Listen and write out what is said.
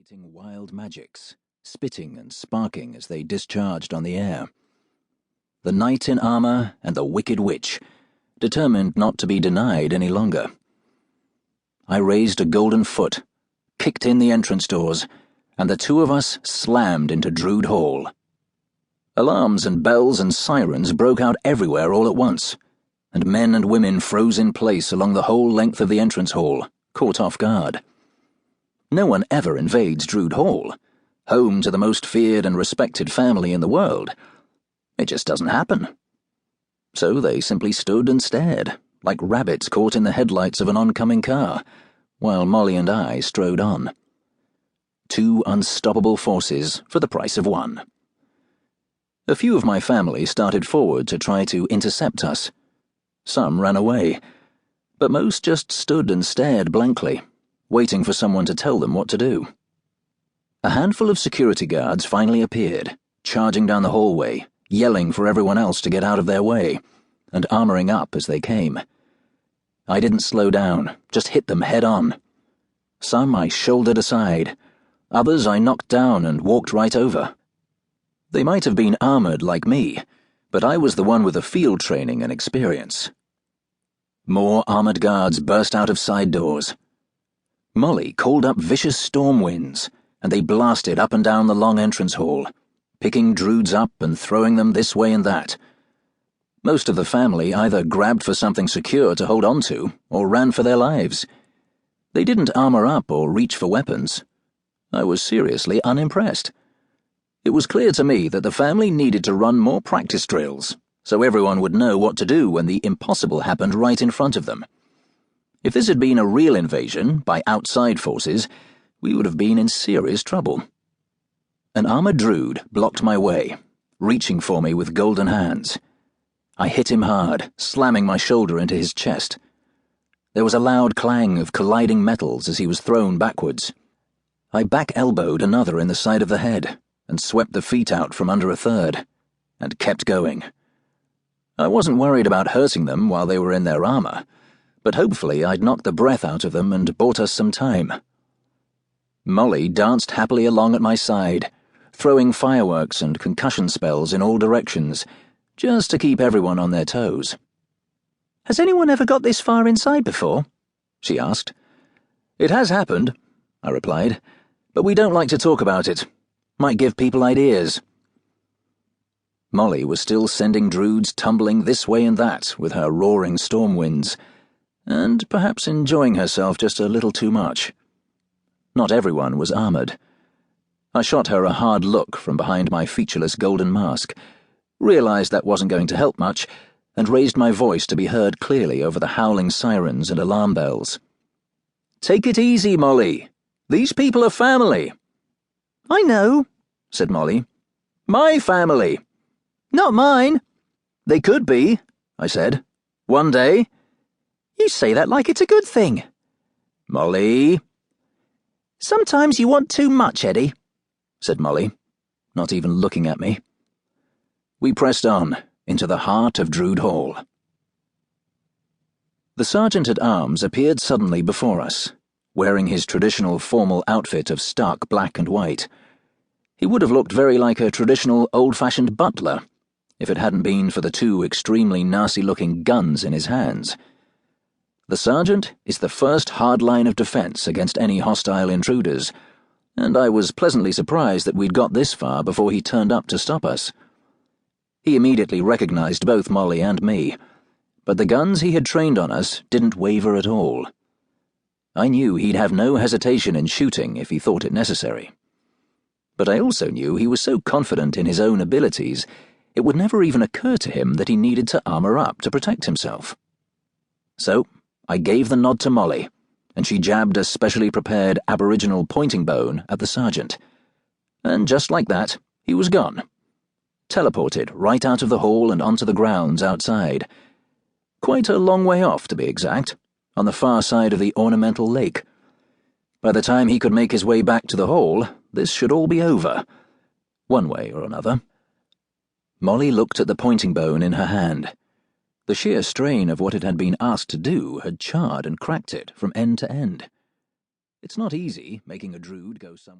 imitating wild magics, spitting and sparking as they discharged on the air. The knight in armour and the wicked witch, determined not to be denied any longer. I raised a golden foot, kicked in the entrance doors, and the two of us slammed into Drood Hall. Alarms and bells and sirens broke out everywhere all at once, and men and women froze in place along the whole length of the entrance hall, caught off guard. No one ever invades Drood Hall, home to the most feared and respected family in the world. It just doesn't happen. So they simply stood and stared, like rabbits caught in the headlights of an oncoming car, while Molly and I strode on. Two unstoppable forces for the price of one. A few of my family started forward to try to intercept us. Some ran away, but most just stood and stared blankly, waiting for someone to tell them what to do. A handful of security guards finally appeared, charging down the hallway, yelling for everyone else to get out of their way, and armoring up as they came. I didn't slow down, just hit them head on. Some I shouldered aside, others I knocked down and walked right over. They might have been armored like me, but I was the one with the field training and experience. More armored guards burst out of side doors. Molly called up vicious storm winds, and they blasted up and down the long entrance hall, picking Droods up and throwing them this way and that. Most of the family either grabbed for something secure to hold on to, or ran for their lives. They didn't armor up or reach for weapons. I was seriously unimpressed. It was clear to me that the family needed to run more practice drills, so everyone would know what to do when the impossible happened right in front of them. If this had been a real invasion by outside forces, we would have been in serious trouble. An armored Drood blocked my way, reaching for me with golden hands. I hit him hard, slamming my shoulder into his chest. There was a loud clang of colliding metals as he was thrown backwards. I back-elbowed another in the side of the head, and swept the feet out from under a third, and kept going. I wasn't worried about hurting them while they were in their armour, but hopefully I'd knocked the breath out of them and bought us some time. Molly danced happily along at my side, throwing fireworks and concussion spells in all directions, just to keep everyone on their toes. "Has anyone ever got this far inside before?" she asked. "It has happened," I replied, "but we don't like to talk about it. Might give people ideas." Molly was still sending Droods tumbling this way and that with her roaring storm winds, and perhaps enjoying herself just a little too much. Not everyone was armoured. I shot her a hard look from behind my featureless golden mask, realized that wasn't going to help much, and raised my voice to be heard clearly over the howling sirens and alarm bells. "Take it easy, Molly. These people are family." "I know," said Molly. "My family." "Not mine." "They could be," I said. "One day." "You say that like it's a good thing." "Molly." "Sometimes you want too much, Eddie," said Molly, not even looking at me. We pressed on, into the heart of Drood Hall. The sergeant-at-arms appeared suddenly before us, wearing his traditional formal outfit of stark black and white. He would have looked very like a traditional old-fashioned butler, if it hadn't been for the two extremely nasty-looking guns in his hands. The sergeant is the first hard line of defense against any hostile intruders, and I was pleasantly surprised that we'd got this far before he turned up to stop us. He immediately recognized both Molly and me, but the guns he had trained on us didn't waver at all. I knew he'd have no hesitation in shooting if he thought it necessary. But I also knew he was so confident in his own abilities, it would never even occur to him that he needed to armor up to protect himself. So I gave the nod to Molly, and she jabbed a specially prepared aboriginal pointing bone at the sergeant. And just like that, he was gone. Teleported right out of the hall and onto the grounds outside. Quite a long way off, to be exact, on the far side of the ornamental lake. By the time he could make his way back to the hall, this should all be over, one way or another. Molly looked at the pointing bone in her hand. The sheer strain of what it had been asked to do had charred and cracked it from end to end. It's not easy making a Drood go somewhere.